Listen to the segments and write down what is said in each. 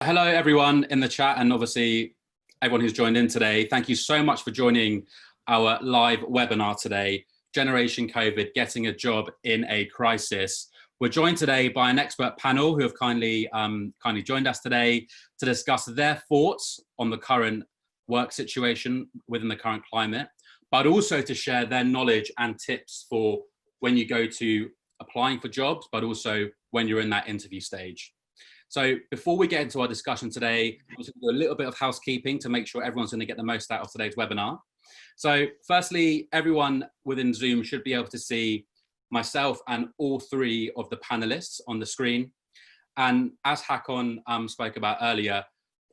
Hello, everyone in the chat, and obviously everyone who's joined in today. Thank you so much for joining our live webinar today, Generation COVID, Getting a Job in a Crisis. We're joined today by an expert panel who have kindly joined us today to discuss their thoughts on the current work situation within the current climate, but also to share their knowledge and tips for when you go to applying for jobs, but also when you're in that interview stage. So before we get into our discussion today, I'm just going to do a little bit of housekeeping to make sure everyone's going to get the most out of today's webinar. So firstly, everyone within Zoom should be able to see myself and all three of the panelists on the screen. And as Hakon spoke about earlier,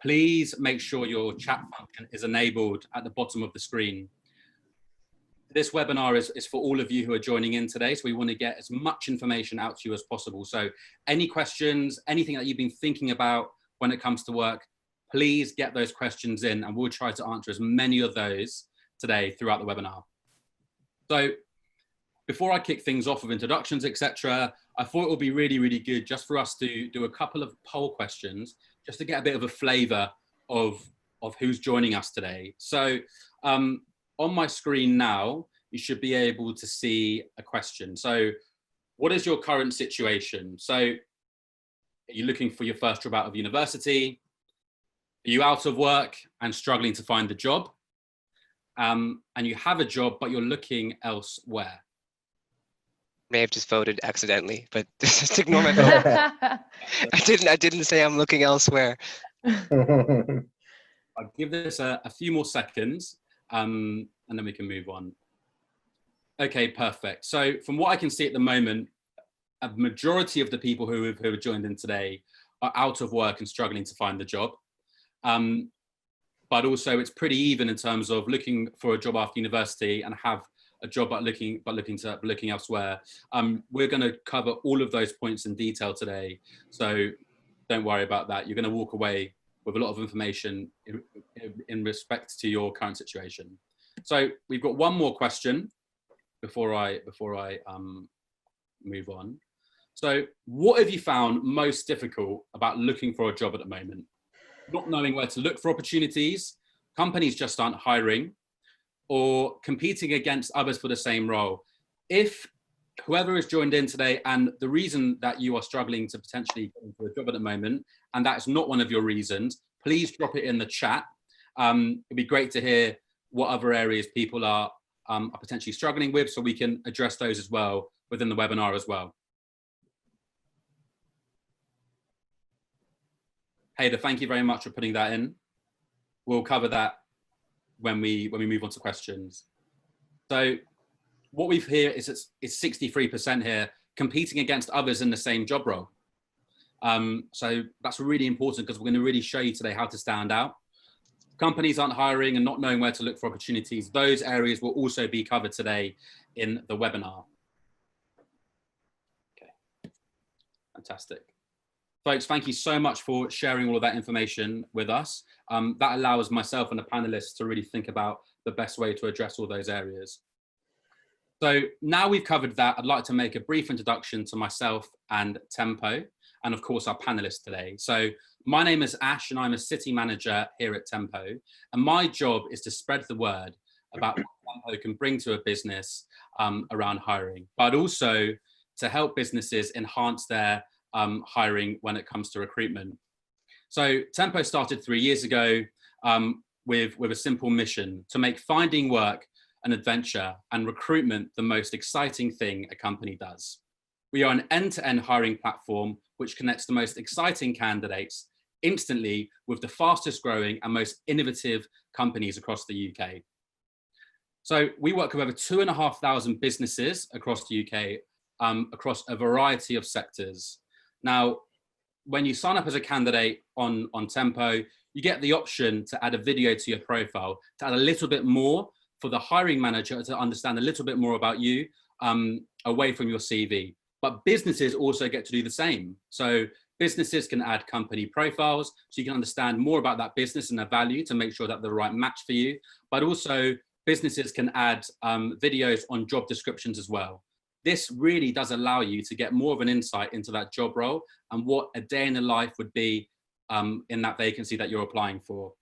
please make sure your chat function is enabled at the bottom of the screen. This webinar is for all of you who are joining in today, so we want to get as much information out to you as possible. So any questions, anything that you've been thinking about when it comes to work, please get those questions in and we'll try to answer as many of those today throughout the webinar. So before I kick things off with introductions, etc., I thought it would be really good just for us to do a couple of poll questions just to get a bit of a flavor of who's joining us today. So on my screen now, you should be able to see a question. So what is your current situation? So are you looking for your first job out of university? Are you out of work and struggling to find a job? And you have a job, but you're looking elsewhere. May have just voted accidentally, but just ignore my vote. I didn't say I'm looking elsewhere. I'll give this a few more seconds. And then we can move on. Okay, perfect. So from what I can see at the moment, a majority of the people who have joined in today are out of work and struggling to find the job. But also it's pretty even in terms of looking for a job after university and have a job but looking elsewhere. We're going to cover all of those points in detail today. So don't worry about that. You're going to walk away with a lot of information in respect to your current situation. So we've got one more question before I move on. So what have you found most difficult about looking for a job at the moment? Not knowing where to look for opportunities, companies just aren't hiring, or competing against others for the same role. If whoever has joined in today and the reason that you are struggling to potentially get into a job at the moment, and that's not one of your reasons, please drop it in the chat. It'd be great to hear what other areas people are potentially struggling with so we can address those as well within the webinar as well. Hader, thank you very much for putting that in. We'll cover that when we move on to questions. So what we've here is 63% here, competing against others in the same job role. So that's really important because we're going to really show you today how to stand out. Companies aren't hiring and not knowing where to look for opportunities. Those areas will also be covered today in the webinar. Okay, fantastic. Folks, thank you so much for sharing all of that information with us. That allows myself and the panelists to really think about the best way to address all those areas. So now we've covered that, I'd like to make a brief introduction to myself and Tempo, and of course our panelists today. So my name is Ash and I'm a city manager here at Tempo, and my job is to spread the word about what Tempo can bring to a business around hiring, but also to help businesses enhance their hiring when it comes to recruitment. So Tempo started 3 years ago with a simple mission to make finding work an adventure and recruitment the most exciting thing a company does. We are an end-to-end hiring platform which connects the most exciting candidates instantly with the fastest growing and most innovative companies across the UK. So we work with over 2,500 businesses across the UK, across a variety of sectors. Now, when you sign up as a candidate on Tempo, you get the option to add a video to your profile, to add a little bit more for the hiring manager to understand a little bit more about you away from your CV. But businesses also get to do the same. So businesses can add company profiles so you can understand more about that business and their value to make sure that they're the right match for you. But also businesses can add videos on job descriptions as well. This really does allow you to get more of an insight into that job role and what a day in the life would be in that vacancy that you're applying for.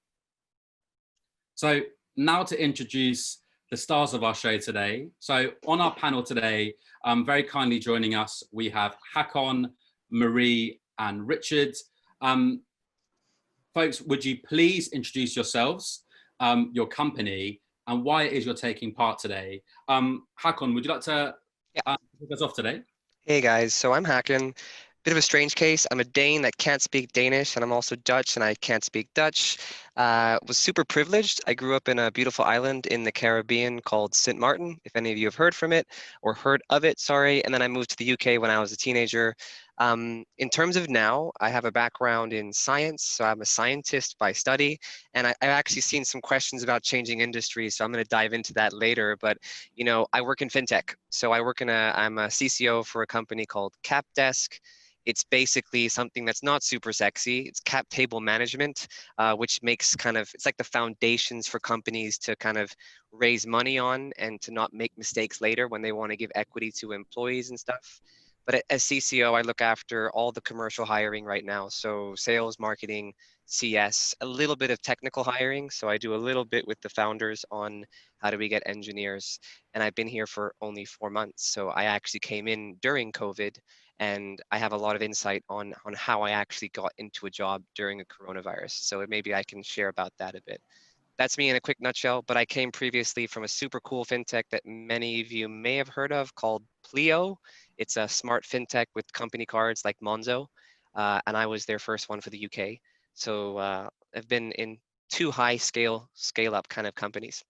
So now to introduce the stars of our show today. So on our panel today, very kindly joining us, we have Hakon, Marie, and Richard. Folks, would you please introduce yourselves, your company, and why it is you're taking part today? Hakon, would you like to kick us off today? Hey guys, so I'm Hakon. Bit of a strange case. I'm a Dane that can't speak Danish, and I'm also Dutch, and I can't speak Dutch. Was super privileged. I grew up in a beautiful island in the Caribbean called St. Martin, if any of you have heard from it, or heard of it, sorry. And then I moved to the UK when I was a teenager. In terms of now, I have a background in science, so I'm a scientist by study, and I've actually seen some questions about changing industries, so I'm going to dive into that later. But you know, I work in fintech, so I'm a CCO for a company called CapDesk. It's basically something that's not super sexy. It's cap table management, which makes it's like the foundations for companies to kind of raise money on and to not make mistakes later when they want to give equity to employees and stuff. But as CCO, I look after all the commercial hiring right now. So sales, marketing, CS, a little bit of technical hiring. So I do a little bit with the founders on how do we get engineers. And I've been here for only 4 months. So I actually came in during COVID, and I have a lot of insight on how I actually got into a job during a coronavirus. So maybe I can share about that a bit. That's me in a quick nutshell, but I came previously from a super cool fintech that many of you may have heard of called Pleo. It's a smart fintech with company cards like Monzo, and I was their first one for the UK. So I've been in 2 scale up kind of companies.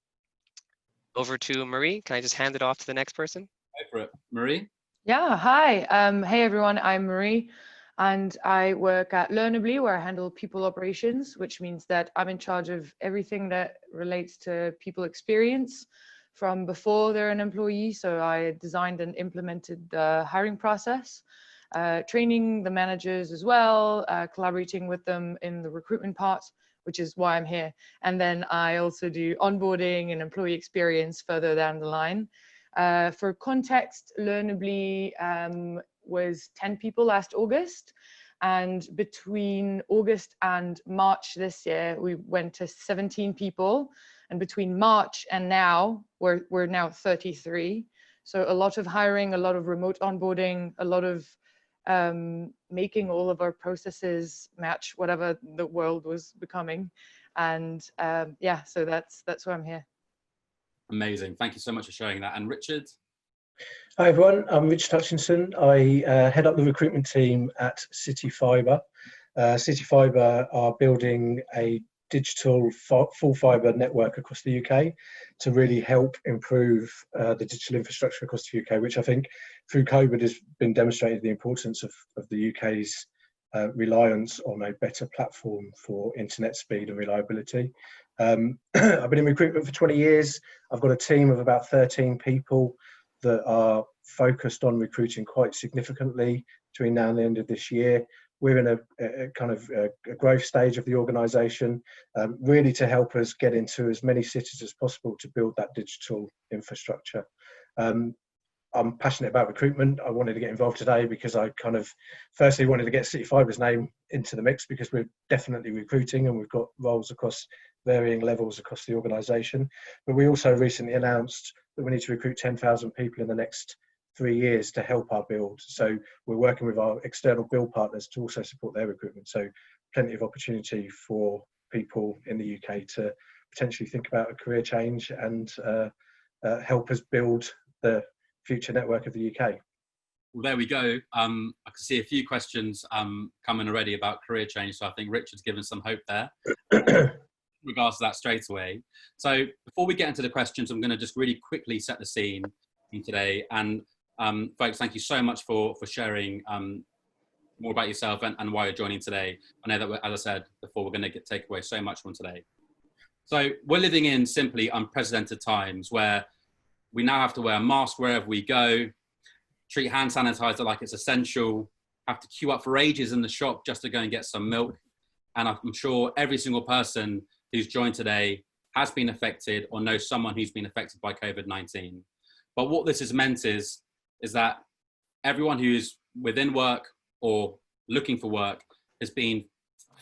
Over to Marie. Can I just hand it off to the next person? Go for it. Marie? Yeah, hi. Hey everyone, I'm Marie, and I work at Learnably, where I handle people operations, which means that I'm in charge of everything that relates to people experience from before they're an employee. So I designed and implemented the hiring process, training the managers as well, collaborating with them in the recruitment part, which is why I'm here. And then I also do onboarding and employee experience further down the line. For context, Learnably was 10 people last August, and between August and March this year, we went to 17 people, and between March and now, we're now 33. So a lot of hiring, a lot of remote onboarding, a lot of making all of our processes match whatever the world was becoming, and yeah, so that's why I'm here. Amazing. Thank you so much for sharing that. And Richard? Hi everyone, I'm Richard Hutchinson. I head up the recruitment team at City Fibre. City Fibre are building a digital full fibre network across the UK to really help improve the digital infrastructure across the UK, which I think through COVID has been demonstrated the importance of the UK's reliance on a better platform for internet speed and reliability. I've been in recruitment for 20 years. I've got a team of about 13 people that are focused on recruiting quite significantly between now and the end of this year. We're in a kind of a growth stage of the organisation, really to help us get into as many cities as possible to build that digital infrastructure. I'm passionate about recruitment. I wanted to get involved today because I kind of firstly wanted to get City Fibre's name into the mix, because we're definitely recruiting and we've got roles across varying levels across the organisation. But we also recently announced that we need to recruit 10,000 people in the next 3 years to help our build. So we're working with our external build partners to also support their recruitment. So plenty of opportunity for people in the UK to potentially think about a career change and help us build the future network of the UK. Well, there we go. I can see a few questions coming already about career change. So I think Richard's given some hope there in regards to that straight away. So before we get into the questions, I'm going to just really quickly set the scene today. And folks, thank you so much for sharing more about yourself and why you're joining today. I know that, as I said before, we're going to take away so much from today. So we're living in simply unprecedented times where we now have to wear a mask wherever we go, treat hand sanitizer like it's essential, have to queue up for ages in the shop just to go and get some milk. And I'm sure every single person who's joined today has been affected or knows someone who's been affected by COVID-19. But what this has meant is that everyone who's within work or looking for work has been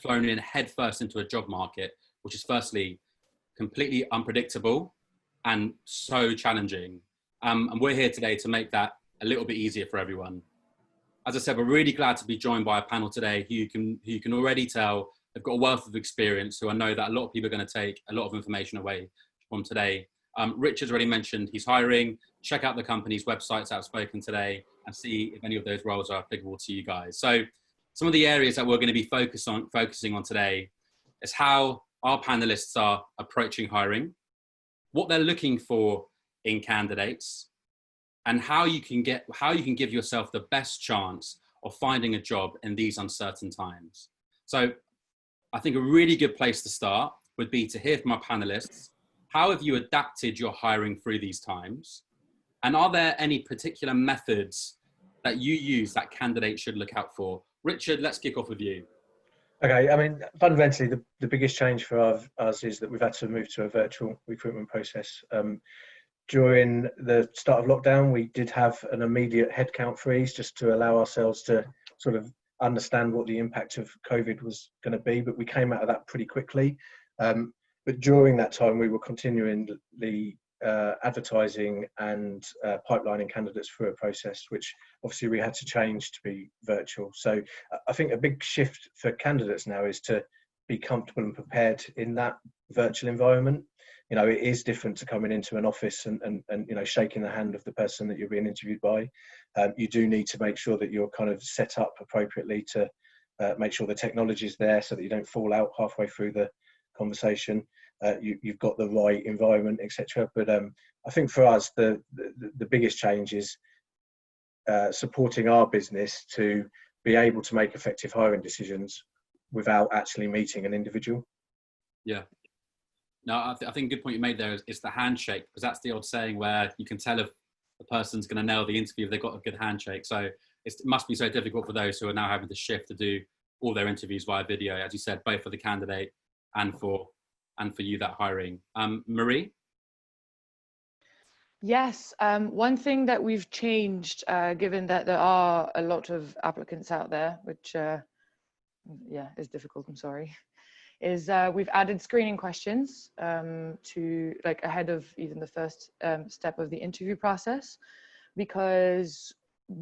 flown in headfirst into a job market, which is firstly completely unpredictable and so challenging. And we're here today to make that a little bit easier for everyone. As I said, we're really glad to be joined by a panel today who you can already tell they've got a wealth of experience, who I know that a lot of people are going to take a lot of information away from today. Richard's already mentioned he's hiring. Check out the company's websites that I've spoken today and see if any of those roles are applicable to you guys. So some of the areas that we're going to be focusing on today is how our panelists are approaching hiring, what they're looking for in candidates, and how you can give yourself the best chance of finding a job in these uncertain times. So I think a really good place to start would be to hear from our panelists. How have you adapted your hiring through these times? And are there any particular methods that you use that candidates should look out for? Richard, let's kick off with you. Okay, I mean, fundamentally, the biggest change for us is that we've had to move to a virtual recruitment process. During the start of lockdown, we did have an immediate headcount freeze just to allow ourselves to sort of understand what the impact of COVID was going to be, but we came out of that pretty quickly. But during that time, we were continually advertising and pipelining candidates through a process, which obviously we had to change to be virtual. So I think a big shift for candidates now is to be comfortable and prepared in that virtual environment. You know, it is different to coming into an office and you know, shaking the hand of the person that you're being interviewed by. You do need to make sure that you're kind of set up appropriately to make sure the technology is there so that you don't fall out halfway through the conversation. You've got the right environment, etc. But I think for us, the biggest change is supporting our business to be able to make effective hiring decisions without actually meeting an individual. Yeah. No, I think a good point you made there is the handshake, because that's the old saying where you can tell if the person's going to nail the interview if they've got a good handshake. So it must be so difficult for those who are now having to shift to do all their interviews via video, as you said, both for the candidate and for you that hiring. Marie? Yes, one thing that we've changed, given that there are a lot of applicants out there, which is difficult, I'm sorry, is we've added screening questions to like ahead of even the first step of the interview process, because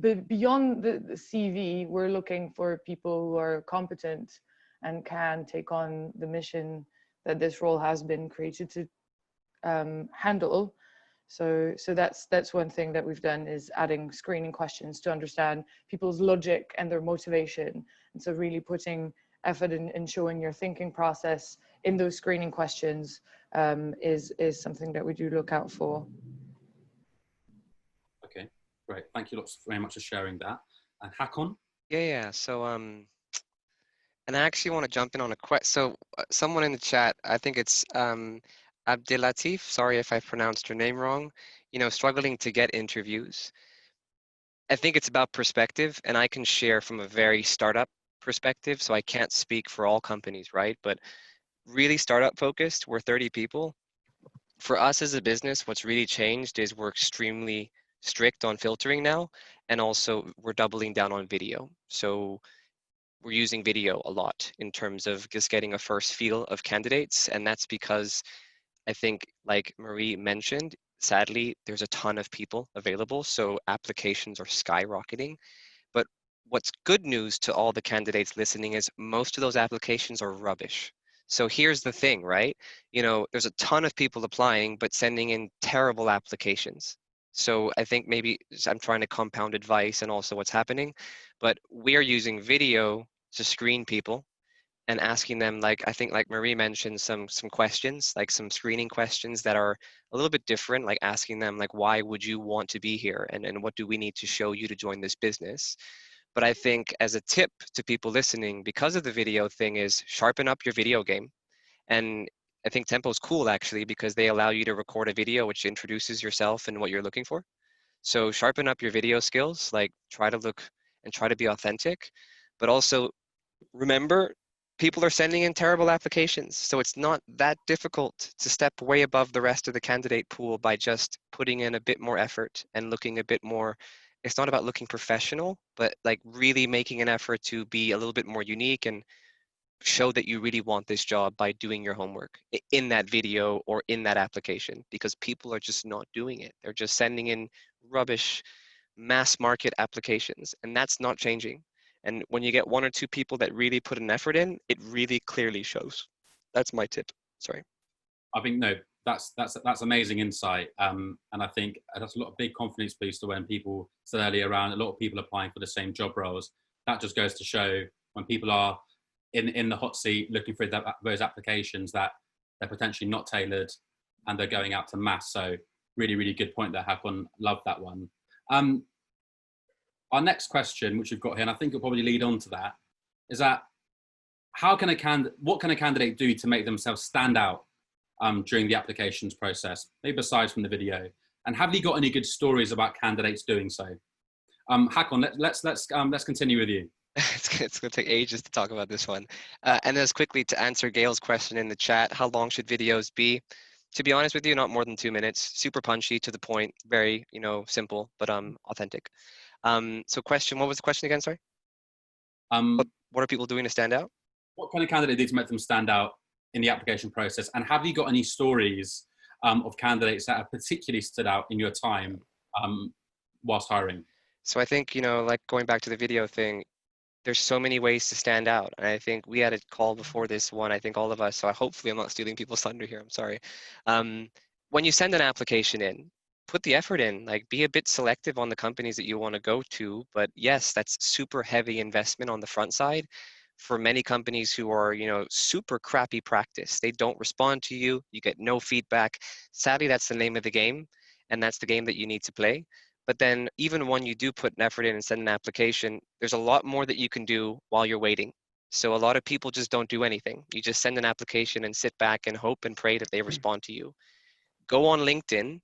beyond the CV, we're looking for people who are competent and can take on the mission that this role has been created to handle. So that's one thing that we've done, is adding screening questions to understand people's logic and their motivation. And so really putting effort in showing your thinking process in those screening questions is something that we do look out for. Okay, great. Thank you very much for sharing that. And Hakon? Yeah. So, and I actually want to jump in on a question. So someone in the chat, I think it's Abdelatif, sorry if I pronounced your name wrong, you know, struggling to get interviews. I think it's about perspective, and I can share from a very startup perspective, so I can't speak for all companies, right? But really startup focused, we're 30 people. For us as a business, what's really changed is we're extremely strict on filtering now, and also we're doubling down on video. So we're using video a lot in terms of just getting a first feel of candidates, and that's because I think, like Marie mentioned, sadly, there's a ton of people available, so applications are skyrocketing. But what's good news to all the candidates listening is most of those applications are rubbish. So here's the thing, right? You know, there's a ton of people applying, but sending in terrible applications. So I think maybe I'm trying to compound advice and also what's happening, but we are using video to screen people and asking them, like, I think like Marie mentioned, some questions, like some screening questions that are a little bit different, like asking them like, why would you want to be here? And what do we need to show you to join this business? But I think as a tip to people listening, because of the video thing, is sharpen up your video game. And I think Tempo's cool actually, because they allow you to record a video which introduces yourself and what you're looking for. So sharpen up your video skills, like try to look and try to be authentic, but also remember, people are sending in terrible applications. So it's not that difficult to step way above the rest of the candidate pool by just putting in a bit more effort and looking a bit more. It's not about looking professional, but like really making an effort to be a little bit more unique and show that you really want this job by doing your homework in that video or in that application, because people are just not doing it. They're just sending in rubbish mass market applications, and that's not changing. And when you get one or two people that really put an effort in, it really clearly shows. That's my tip. Sorry. I think no, that's amazing insight, and I think that's a lot of big confidence booster when people said earlier around a lot of people applying for the same job roles. That just goes to show when people are in the hot seat looking for those applications that they're potentially not tailored and they're going out to mass. So really, really good point there, Hakon. Love that one. Our next question, which we've got here, and I think it'll probably lead on to that, is that what can a candidate do to make themselves stand out during the applications process, maybe aside from the video? And have you got any good stories about candidates doing so? Hakon, let's continue with you. It's going to take ages to talk about this one. And as quickly to answer Gail's question in the chat, how long should videos be? To be honest with you, not more than 2 minutes. Super punchy, to the point, very, simple, but authentic. So what was the question again, sorry? What are people doing to stand out? What kind of candidate do to make them stand out in the application process? And have you got any stories of candidates that have particularly stood out in your time whilst hiring? So I think, like going back to the video thing, there's so many ways to stand out. And I think we had a call before this one, I think all of us, so hopefully I'm not stealing people's thunder here, I'm sorry. When you send an application in, put the effort in, like be a bit selective on the companies that you want to go to. But yes, that's super heavy investment on the front side for many companies who are, super crappy practice. They don't respond to you, you get no feedback. Sadly, that's the name of the game, and that's the game that you need to play. But then even when you do put an effort in and send an application, there's a lot more that you can do while you're waiting. So a lot of people just don't do anything. You just send an application and sit back and hope and pray that they respond to you. Go on LinkedIn,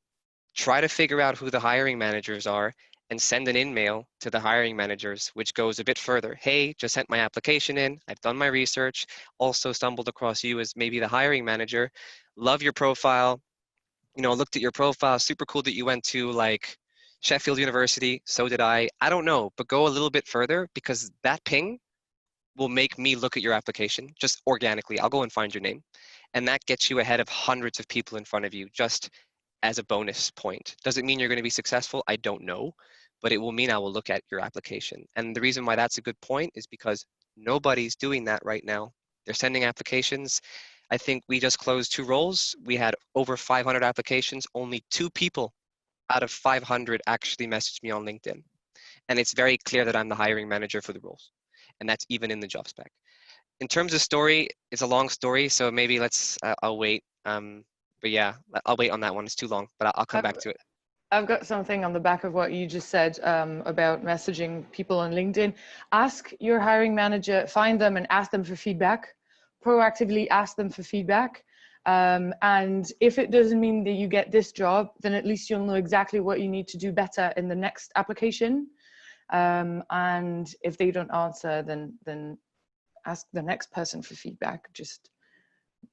try to figure out who the hiring managers are, and send an email to the hiring managers, which goes a bit further. Hey, just sent my application in. I've done my research. Also stumbled across you as maybe the hiring manager. Love your profile. Looked at your profile. Super cool that you went to like Sheffield University. So did I. I don't know, but go a little bit further, because that ping will make me look at your application just organically. I'll go and find your name. And that gets you ahead of hundreds of people in front of you, just as a bonus point. Does it mean you're going to be successful? I don't know, but it will mean I will look at your application. And the reason why that's a good point is because nobody's doing that right now. They're sending applications. I think we just closed 2 roles. We had over 500 applications. Only 2 people out of 500 actually messaged me on LinkedIn. And it's very clear that I'm the hiring manager for the roles. And that's even in the job spec. In terms of story, it's a long story, so maybe I'll wait. But yeah, I'll wait on that one. It's too long, but I'll come back to it. I've got something on the back of what you just said about messaging people on LinkedIn. Ask your hiring manager, find them and ask them for feedback. Proactively ask them for feedback. And if it doesn't mean that you get this job, then at least you'll know exactly what you need to do better in the next application. And if they don't answer, then ask the next person for feedback. Just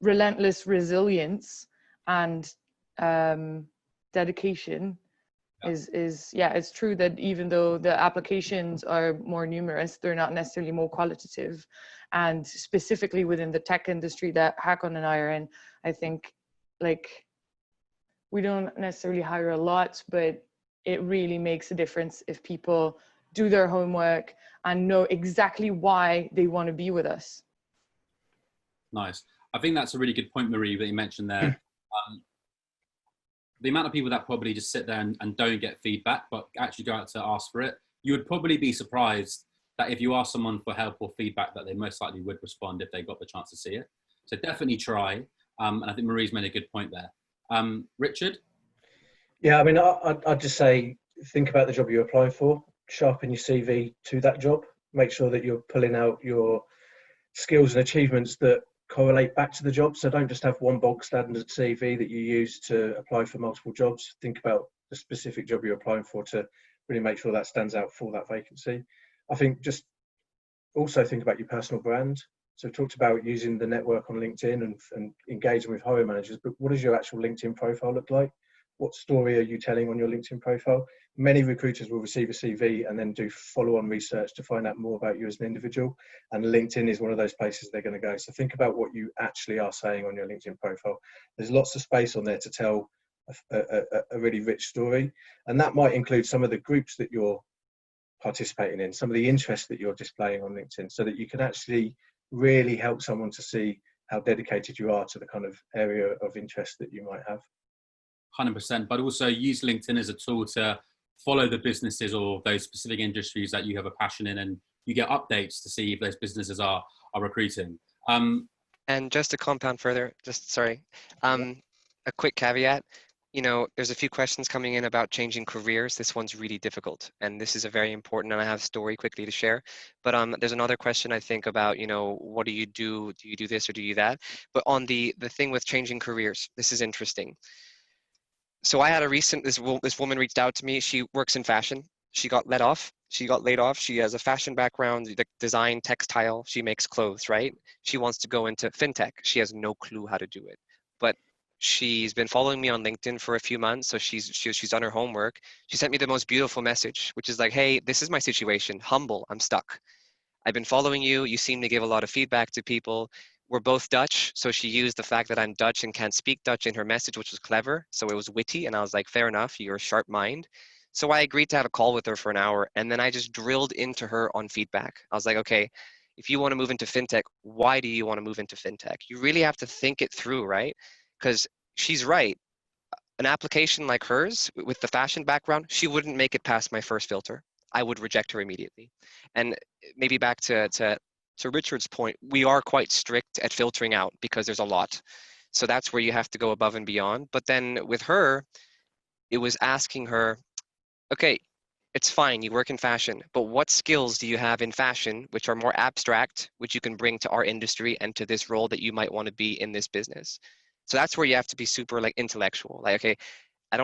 relentless resilience and dedication is it's true that even though the applications are more numerous, they're not necessarily more qualitative. And specifically within the tech industry that Hakon and I are in, I think we don't necessarily hire a lot, but it really makes a difference if people do their homework and know exactly why they want to be with us. Nice. I think that's a really good point, Marie, that you mentioned there. The amount of people that probably just sit there and don't get feedback, but actually go out to ask for it, you would probably be surprised that if you ask someone for help or feedback, that they most likely would respond if they got the chance to see it. So definitely try. And I think Marie's made a good point there. Richard? Yeah, I mean, I'd just say, think about the job you're applying for, sharpen your CV to that job, make sure that you're pulling out your skills and achievements that correlate back to the job. So don't just have one bog standard CV that you use to apply for multiple jobs. Think about the specific job you're applying for to really make sure that stands out for that vacancy. I think just also think about your personal brand. So we've talked about using the network on LinkedIn and engaging with hiring managers, but what does your actual LinkedIn profile look like? what story are you telling on your LinkedIn profile? Many recruiters will receive a CV and then do follow-on research to find out more about you as an individual. And LinkedIn is one of those places they're going to go. So think about what you actually are saying on your LinkedIn profile. There's lots of space on there to tell a really rich story. And that might include some of the groups that you're participating in, some of the interests that you're displaying on LinkedIn, so that you can actually really help someone to see how dedicated you are to the kind of area of interest that you might have. 100%, but also use LinkedIn as a tool to follow the businesses or those specific industries that you have a passion in, and you get updates to see if those businesses are recruiting. And just to compound further, a quick caveat. You know, there's a few questions coming in about changing careers. This one's really difficult, and this is a very important, and I have a story quickly to share. But there's another question I think about, you know, what do you do? Do you do this or do you that? But on the thing with changing careers, this is interesting. So I had a recent, this woman reached out to me. She works in fashion. She got laid off. She has a fashion background, design, textile. She makes clothes, right? She wants to go into fintech. She has no clue how to do it. But she's been following me on LinkedIn for a few months, so she's done her homework. She sent me the most beautiful message, which is like, hey, this is my situation. Humble, I'm stuck. I've been following you. You seem to give a lot of feedback to people. We're both Dutch, so she used the fact that I'm Dutch and can't speak Dutch in her message, which was clever. So it was witty, and I was like, fair enough, you're a sharp mind. So I agreed to have a call with her for an hour, and then I just drilled into her on feedback. I was like, okay, if you want to move into fintech, why do you want to move into fintech? You really have to think it through, right? Because she's right. An application like hers with the fashion background, she wouldn't make it past my first filter. I would reject her immediately. And maybe back to Richard's point, we are quite strict at filtering out because there's a lot. So that's where you have to go above and beyond. But then with her, it was asking her, okay, it's fine, you work in fashion, but what skills do you have in fashion which are more abstract, which you can bring to our industry and to this role that you might want to be in this business? So that's where you have to be super like intellectual. Like, okay, I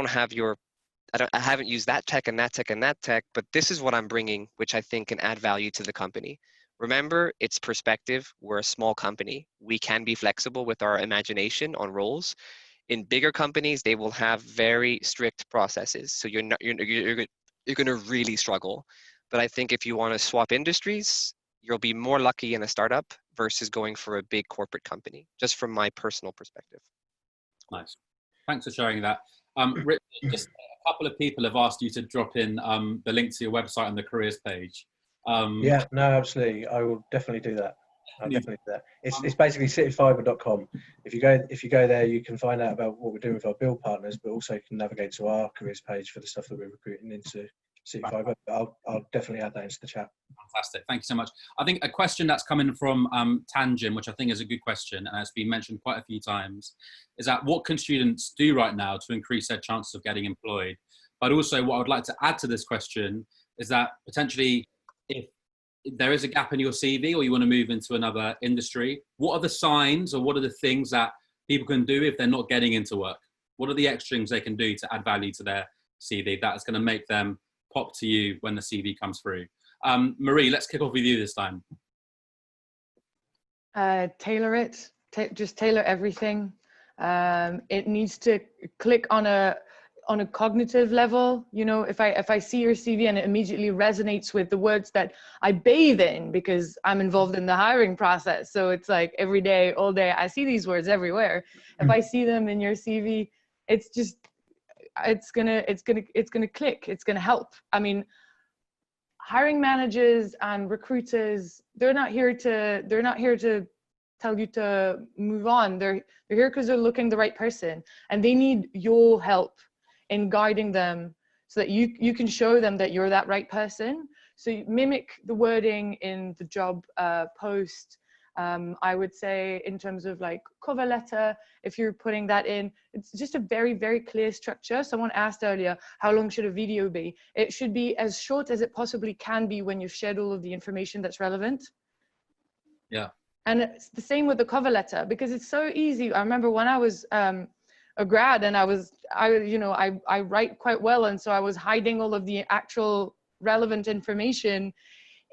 haven't used that tech and that tech and that tech, but this is what I'm bringing, which I think can add value to the company. Remember, it's perspective. We're a small company. We can be flexible with our imagination on roles. In bigger companies, they will have very strict processes. So you're going to really struggle. But I think if you want to swap industries, you'll be more lucky in a startup versus going for a big corporate company, just from my personal perspective. Nice. Thanks for sharing that. Richard, just a couple of people have asked you to drop in the link to your website on the careers page. Yeah, no, absolutely. I will definitely do that. I'll definitely do that. It's basically cityfiber.com. If you go there, you can find out about what we're doing with our build partners, but also you can navigate to our careers page for the stuff that we're recruiting into City Fiber. I'll definitely add that into the chat. Fantastic. Thank you so much. I think a question that's coming from Tangent, which I think is a good question, and it's been mentioned quite a few times, is that what can students do right now to increase their chances of getting employed? But also what I would like to add to this question is that potentially if there is a gap in your CV or you want to move into another industry, what are the signs or what are the things that people can do if they're not getting into work? What are the extra things they can do to add value to their CV that is going to make them pop to you when the CV comes through? Marie, let's kick off with you this time. Tailor it. Just tailor everything. It needs to click on a cognitive level. You know, if I see your CV and it immediately resonates with the words that I bathe in because I'm involved in the hiring process. So it's like every day, all day, I see these words everywhere. If I see them in your CV, it's gonna click. It's gonna help. I mean, hiring managers and recruiters, they're not here to tell you to move on. They're here because they're looking the right person, and they need your help in guiding them so that you can show them that you're that right person. So you mimic the wording in the job post. I would say in terms of like cover letter, if you're putting that in, it's just a very, very clear structure. Someone asked earlier, how long should a video be? It should be as short as it possibly can be when you've shared all of the information that's relevant. Yeah. And it's the same with the cover letter, because it's so easy. I remember when I was a grad and I write quite well. And so I was hiding all of the actual relevant information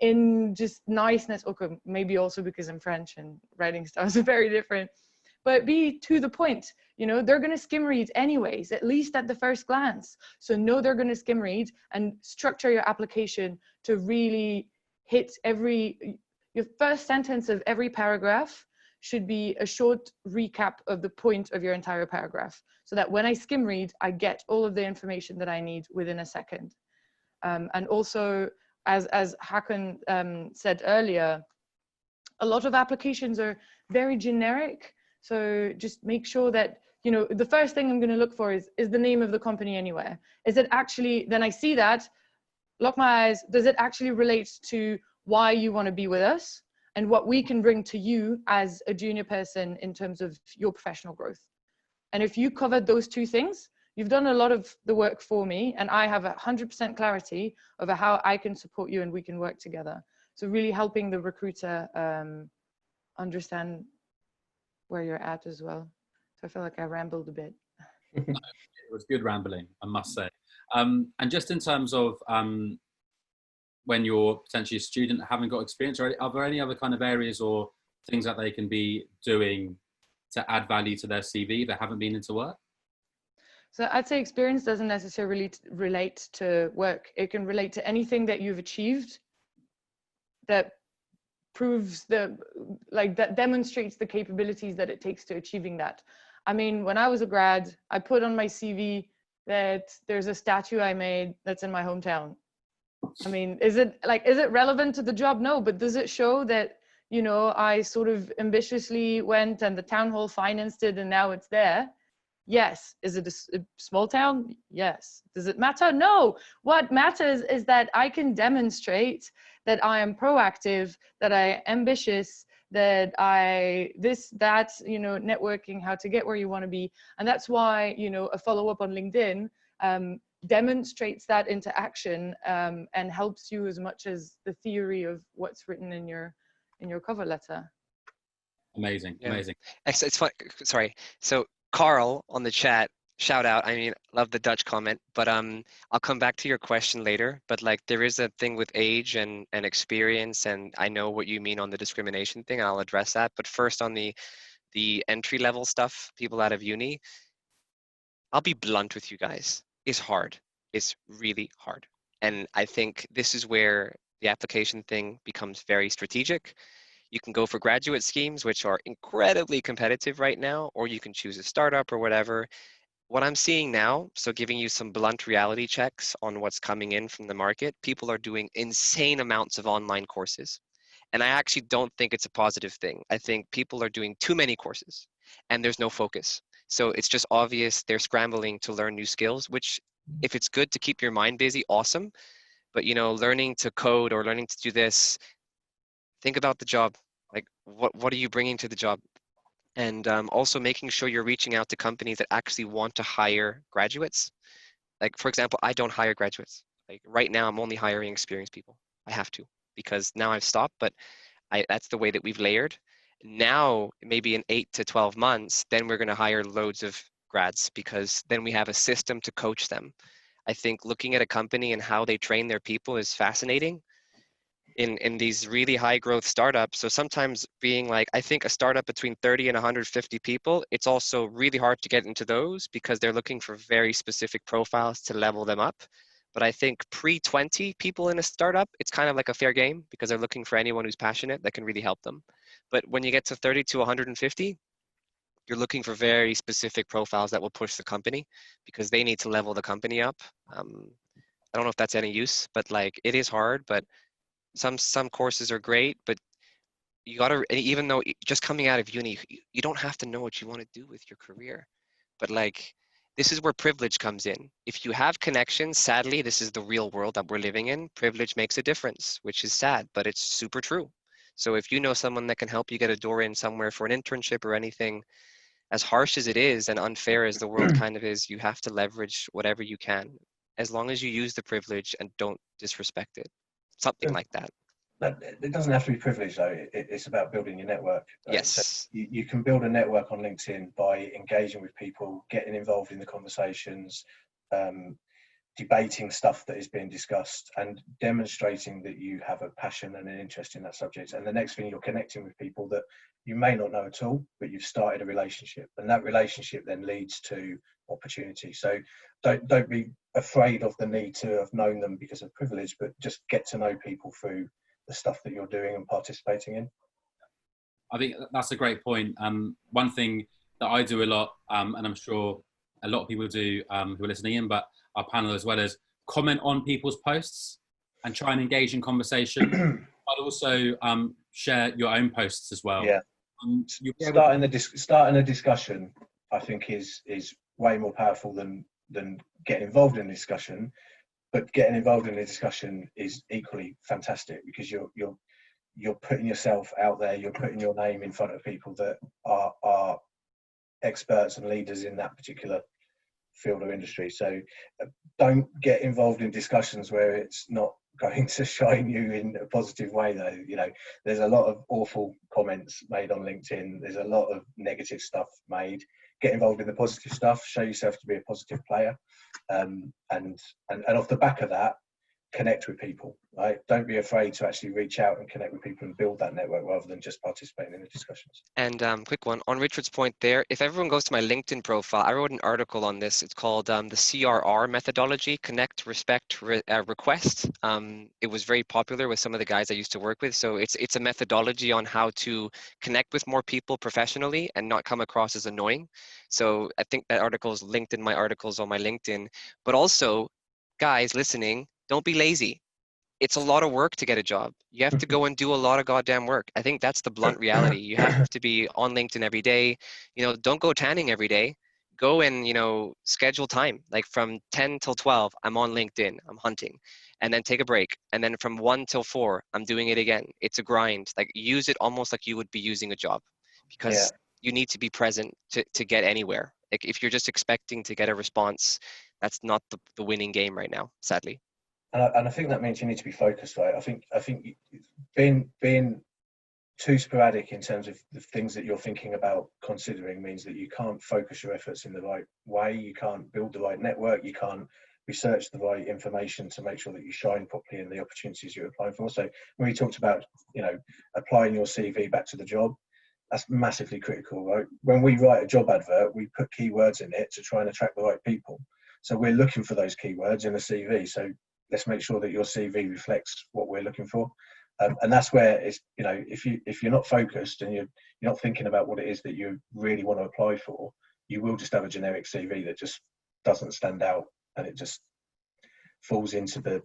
in just niceness. Okay, maybe also because I'm French and writing styles are very different. but be to the point. You know, they're going to skim read anyways, at least at the first glance. So know they're going to skim read, and structure your application to really hit your first sentence of every paragraph should be a short recap of the point of your entire paragraph, so that when I skim read, I get all of the information that I need within a second. And also, as Hakon said earlier, a lot of applications are very generic. So just make sure that, you know, the first thing I'm going to look for is the name of the company anywhere. Is it actually, then I see that, lock my eyes, does it actually relate to why you want to be with us and what we can bring to you as a junior person in terms of your professional growth? And if you covered those two things, you've done a lot of the work for me, and I have 100% clarity over how I can support you and we can work together. So really helping the recruiter understand where you're at as well. So I feel like I rambled a bit. It was good rambling, I must say. And just in terms of when you're potentially a student, haven't got experience, or are there any other kind of areas or things that they can be doing to add value to their CV that haven't been into work? So I'd say experience doesn't necessarily relate to work. It can relate to anything that you've achieved that proves that demonstrates the capabilities that it takes to achieving that. I mean, when I was a grad, I put on my CV that there's a statue I made that's in my hometown. I mean, is it relevant to the job? No, but does it show that, you know, I sort of ambitiously went and the town hall financed it and now it's there? Yes. Is it a small town? Yes. Does it matter? No. What matters is that I can demonstrate that I am proactive, that I am ambitious, that you know, networking, how to get where you want to be. And that's why, you know, a follow-up on LinkedIn demonstrates that into action and helps you as much as the theory of what's written in your cover letter. Amazing, Yeah. amazing. It's fun. Sorry. So Carl on the chat, shout out. I mean, love the Dutch comment, but I'll come back to your question later. But like, there is a thing with age and experience, and I know what you mean on the discrimination thing. I'll address that. But first, on the entry level stuff, people out of uni, I'll be blunt with you guys. It's hard. It's really hard. And I think this is where the application thing becomes very strategic. You can go for graduate schemes, which are incredibly competitive right now, or you can choose a startup or whatever. What I'm seeing now, so giving you some blunt reality checks on what's coming in from the market, people are doing insane amounts of online courses. And I actually don't think it's a positive thing. I think people are doing too many courses and there's no focus. So it's just obvious they're scrambling to learn new skills, which if it's good to keep your mind busy, awesome. But, you know, learning to code or learning to do this, think about the job. Like, what are you bringing to the job? And also making sure you're reaching out to companies that actually want to hire graduates. Like, for example, I don't hire graduates. Like right now, I'm only hiring experienced people. I have to, because now I've stopped, but that's the way that we've layered. Now, maybe in 8 to 12 months, then we're going to hire loads of grads, because then we have a system to coach them. I think looking at a company and how they train their people is fascinating in these really high growth startups. So sometimes being like, I think a startup between 30 and 150 people, it's also really hard to get into those because they're looking for very specific profiles to level them up. But I think pre-20 people in a startup, it's kind of like a fair game because they're looking for anyone who's passionate that can really help them. But when you get to 30 to 150, you're looking for very specific profiles that will push the company because they need to level the company up. I don't know if that's any use, but like it is hard, but some courses are great, but you gotta, even though just coming out of uni, you don't have to know what you want to do with your career. But like, this is where privilege comes in. If you have connections, sadly, this is the real world that we're living in. Privilege makes a difference, which is sad, but it's super true. So if you know someone that can help you get a door in somewhere for an internship or anything, as harsh as it is and unfair as the world kind of is, you have to leverage whatever you can, as long as you use the privilege and don't disrespect it. Something like that. It doesn't have to be privileged though. It's about building your network. Yes. So you can build a network on LinkedIn by engaging with people, getting involved in the conversations, debating stuff that is being discussed, and demonstrating that you have a passion and an interest in that subject. And the next thing, you're connecting with people that you may not know at all, but you've started a relationship, and that relationship then leads to opportunity. So don't be afraid of the need to have known them because of privilege, but just get to know people through the stuff that you're doing and participating in. I think that's a great point. One thing that I do a lot, and I'm sure a lot of people do who are listening in, but our panel as well, is comment on people's posts and try and engage in conversation, but also share your own posts as well. Yeah. Starting a discussion, I think, is way more powerful than getting involved in a discussion. But getting involved in a discussion is equally fantastic, because you're putting yourself out there, you're putting your name in front of people that are experts and leaders in that particular field or industry. So don't get involved in discussions where it's not going to shine you in a positive way, though. You know, there's a lot of awful comments made on LinkedIn, there's a lot of negative stuff made. Get involved in the positive stuff, show yourself to be a positive player, and off the back of that, connect with people, right? Don't be afraid to actually reach out and connect with people and build that network rather than just participating in the discussions. And quick one on Richard's point there. If everyone goes to my LinkedIn profile, I wrote an article on this. It's called the CRR methodology: connect, respect, request. It was very popular with some of the guys I used to work with. So it's a methodology on how to connect with more people professionally and not come across as annoying. So I think that article is linked in my articles on my LinkedIn. But also, guys listening, don't be lazy. It's a lot of work to get a job. You have to go and do a lot of goddamn work. I think that's the blunt reality. You have to be on LinkedIn every day. You know, don't go tanning every day. Go and, you know, schedule time. Like from 10 till 12, I'm on LinkedIn, I'm hunting. And then take a break. And then from 1 till 4, I'm doing it again. It's a grind. Like, use it almost like you would be using a job, because you need to be present to get anywhere. Like, if you're just expecting to get a response, that's not the winning game right now, sadly. And I think that means you need to be focused, right? I think being too sporadic in terms of the things that you're thinking about considering means that you can't focus your efforts in the right way. You can't build the right network. You can't research the right information to make sure that you shine properly in the opportunities you're applying for. So when we talked about, you know, applying your CV back to the job, that's massively critical, right? When we write a job advert, we put keywords in it to try and attract the right people. So we're looking for those keywords in a CV. So let's make sure that your CV reflects what we're looking for. And that's where it's, you know, if you're not focused and you're not thinking about what it is that you really want to apply for, you will just have a generic CV that just doesn't stand out, and it just falls into the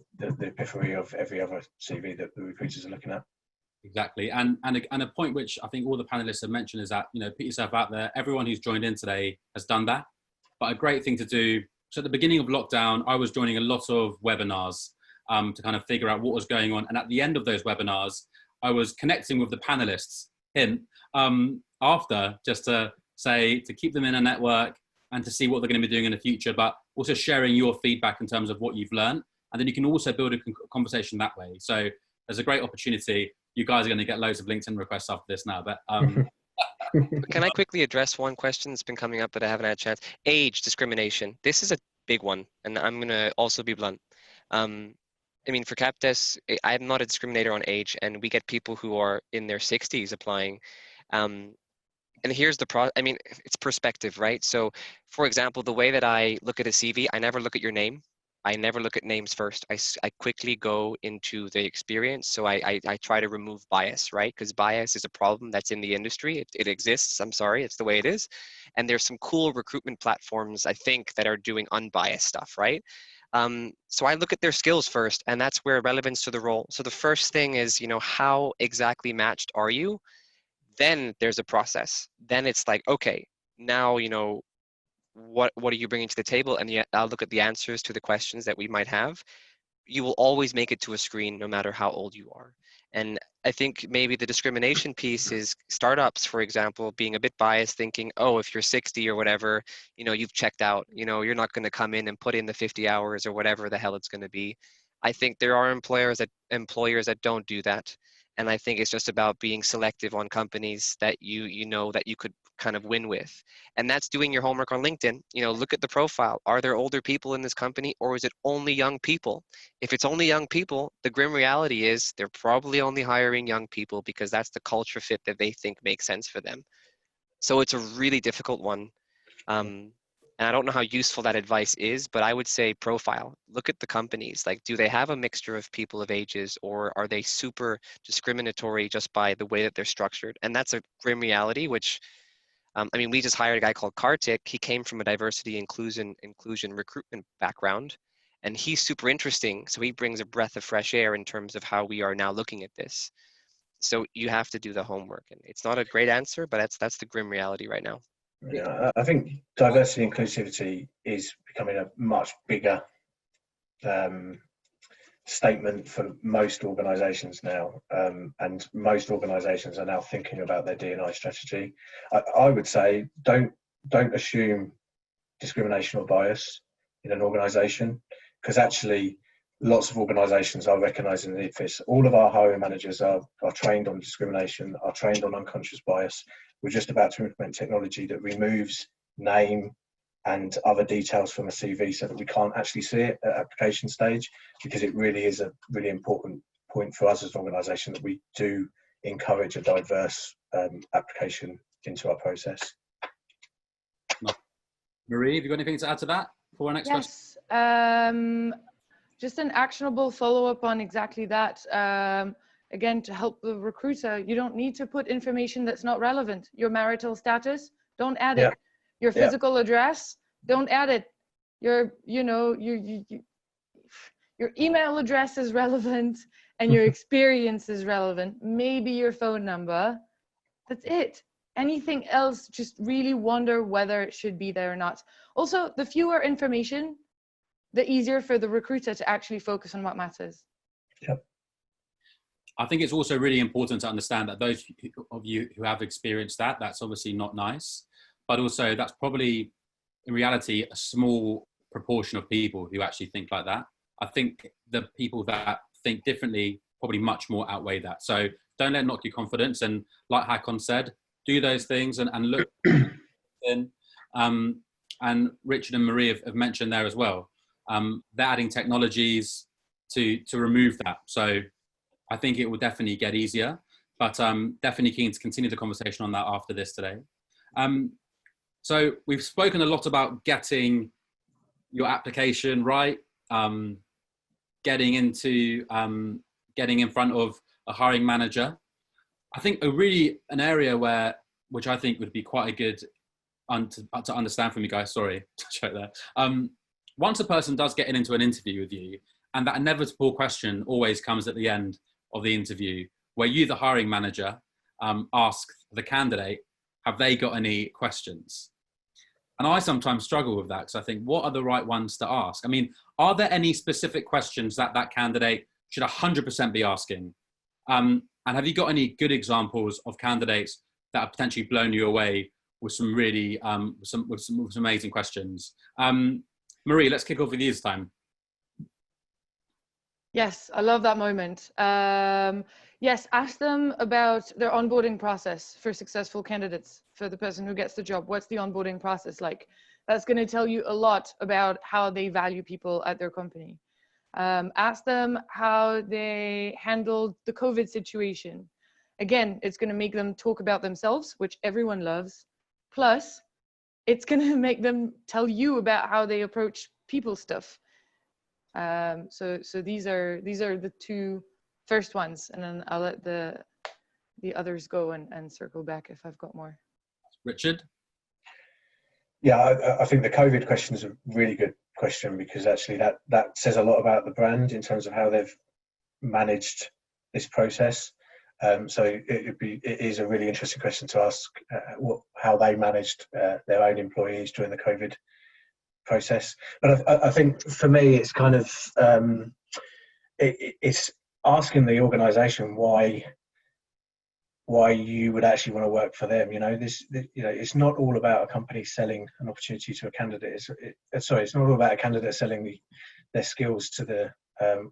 periphery of every other CV that the recruiters are looking at. Exactly. And a point which I think all the panelists have mentioned is that, you know, put yourself out there. Everyone who's joined in today has done that. But a great thing to do. So at the beginning of lockdown, I was joining a lot of webinars to kind of figure out what was going on. And at the end of those webinars, I was connecting with the panelists, after, just to say, to keep them in a network and to see what they're going to be doing in the future, but also sharing your feedback in terms of what you've learned. And then you can also build a conversation that way. So there's a great opportunity. You guys are going to get loads of LinkedIn requests after this now, but Can I quickly address one question that's been coming up that I haven't had a chance? Age discrimination. This is a big one, and I'm going to also be blunt. I mean, for CapDesk, I'm not a discriminator on age, and we get people who are in their 60s applying. And here's I mean, it's perspective, right? So, for example, the way that I look at a CV, I never look at your name. I never look at names first. I quickly go into the experience. So I try to remove bias, right? Because bias is a problem that's in the industry. It exists. I'm sorry, it's the way it is. And there's some cool recruitment platforms, I think, that are doing unbiased stuff, right? So I look at their skills first, and that's where relevance to the role. So the first thing is, you know, how exactly matched are you? Then there's a process. Then it's like, okay, now, you know, what are you bringing to the table? And yet I'll look at the answers to the questions that we might have. You will always make it to a screen no matter how old you are. And I think maybe the discrimination piece is startups, for example, being a bit biased, thinking, oh, if you're 60 or whatever, you know, you've checked out, you know, you're not going to come in and put in the 50 hours or whatever the hell it's going to be. I think there are employers that don't do that. And I think it's just about being selective on companies that you know that you could kind of win with. And that's doing your homework on LinkedIn. You know, look at the profile. Are there older people in this company, or is it only young people? If it's only young people, the grim reality is they're probably only hiring young people because that's the culture fit that they think makes sense for them. So it's a really difficult one. And I don't know how useful that advice is, but I would say profile. Look at the companies. Like, do they have a mixture of people of ages, or are they super discriminatory just by the way that they're structured? And that's a grim reality, which, I mean, we just hired a guy called Kartik. He came from a diversity inclusion recruitment background, and he's super interesting. So he brings a breath of fresh air in terms of how we are now looking at this. So you have to do the homework, and it's not a great answer, but that's the grim reality right now. Yeah, I think diversity and inclusivity is becoming a much bigger statement for most organisations now, and most organisations are now thinking about their D&I strategy. I would say don't assume discrimination or bias in an organisation, because actually lots of organisations are recognising that if all of our hiring managers are trained on discrimination, are trained on unconscious bias. We're just about to implement technology that removes name and other details from a CV so that we can't actually see it at application stage, because it really is a really important point for us as an organisation that we do encourage a diverse application into our process. Marie, have you got anything to add to that for our next question? Yes, just an actionable follow-up on exactly that. Again, to help the recruiter, you don't need to put information that's not relevant. Your marital status, don't add it. Your physical address, don't add it. Your email address is relevant, and your experience is relevant. Maybe your phone number. That's it. Anything else, just really wonder whether it should be there or not. Also, the fewer information, the easier for the recruiter to actually focus on what matters. Yep. I think it's also really important to understand that those of you who have experienced that, that's obviously not nice, but also that's probably in reality a small proportion of people who actually think like that. I think the people that think differently probably much more outweigh that. So don't let it knock your confidence. And like Hakon said, do those things and look in. And Richard and Marie have mentioned there as well. They're adding technologies to remove that. So I think it will definitely get easier, but definitely keen to continue the conversation on that after this today. So we've spoken a lot about getting your application right, getting in front of a hiring manager. I think an area which I think would be quite a good to understand from you guys. Sorry to choke there. Once a person does get into an interview with you, and that inevitable question always comes at the end of the interview, where you, the hiring manager, ask the candidate, have they got any questions? And I sometimes struggle with that, because I think, what are the right ones to ask? I mean, are there any specific questions that candidate should 100% be asking? And have you got any good examples of candidates that have potentially blown you away with some really, with some amazing questions? Marie, let's kick off with you this time. Yes, I love that moment. Yes, ask them about their onboarding process for successful candidates, for the person who gets the job. What's the onboarding process like? That's going to tell you a lot about how they value people at their company. Ask them how they handled the COVID situation. Again, it's going to make them talk about themselves, which everyone loves. Plus, it's going to make them tell you about how they approach people stuff. So these are the two first ones, and then I'll let the others go and circle back if I've got more. Richard? Yeah, I think the COVID question is a really good question, because actually that says a lot about the brand in terms of how they've managed this process. So it is a really interesting question to ask, how they managed their own employees during the COVID process. But I think for me, it's kind of it's asking the organisation why you would actually want to work for them. It's not all about a company selling an opportunity to a candidate. It's not all about a candidate selling their skills to the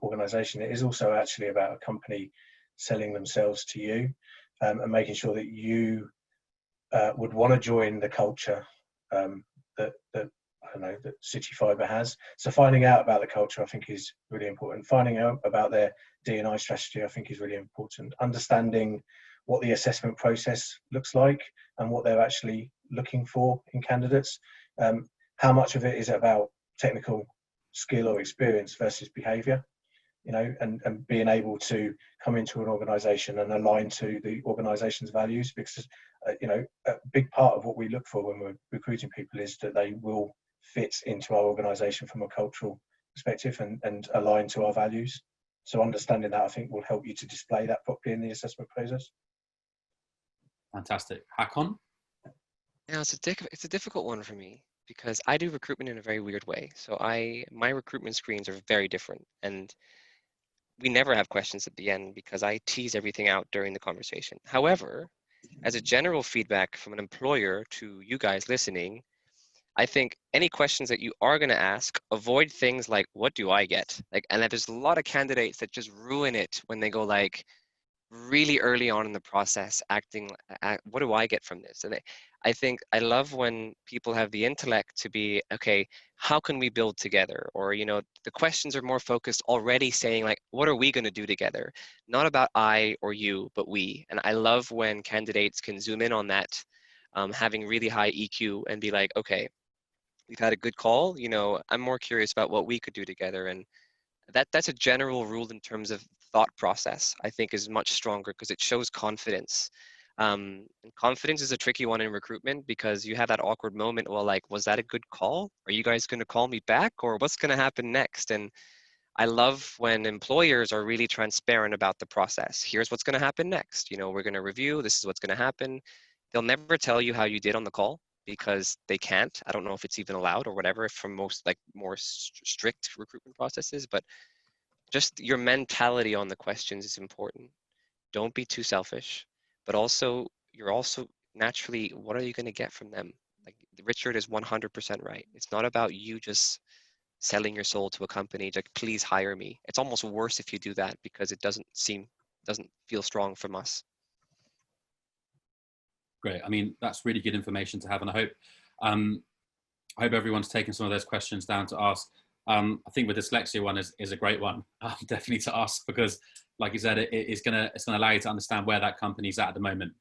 organisation. It is also actually about a company selling themselves to you, and making sure that you would want to join the culture that I don't know that City Fibre has. So finding out about the culture, I think, is really important. Finding out about their D&I strategy, I think, is really important. Understanding what the assessment process looks like and what they're actually looking for in candidates. How much of it is about technical skill or experience versus behaviour, you know, and being able to come into an organisation and align to the organisation's values, because you know, a big part of what we look for when we're recruiting people is that they will fit into our organisation from a cultural perspective and align to our values. So understanding that, I think, will help you to display that properly in the assessment process. Fantastic. Hakon? Now, it's a difficult one for me because I do recruitment in a very weird way. So my recruitment screens are very different, and we never have questions at the end because I tease everything out during the conversation. However, as a general feedback from an employer to you guys listening, I think any questions that you are going to ask, avoid things like, what do I get? Like, and there's a lot of candidates that just ruin it when they go like really early on in the process, what do I get from this? And I think I love when people have the intellect to be, okay, how can we build together? Or, you know, the questions are more focused already saying like, what are we going to do together? Not about I or you, but we. And I love when candidates can zoom in on that, having really high EQ and be like, okay, we've had a good call. You know, I'm more curious about what we could do together. And that's a general rule in terms of thought process, I think, is much stronger because it shows confidence. And confidence is a tricky one in recruitment because you have that awkward moment. Well, like, was that a good call? Are you guys going to call me back, or what's going to happen next? And I love when employers are really transparent about the process. Here's what's going to happen next. You know, we're going to review. This is what's going to happen. They'll never tell you how you did on the call because they can't. I don't know if it's even allowed or whatever from most like more strict recruitment processes, but just your mentality on the questions is important. Don't be too selfish, but also you're also naturally, what are you going to get from them? Like Richard is 100% right. It's not about you just selling your soul to a company, like, please hire me. It's almost worse if you do that because it doesn't feel strong from us. Great. I mean, that's really good information to have, and I hope everyone's taken some of those questions down to ask. I think the dyslexia one is a great one, definitely to ask, because, like you said, it's gonna allow you to understand where that company's at the moment.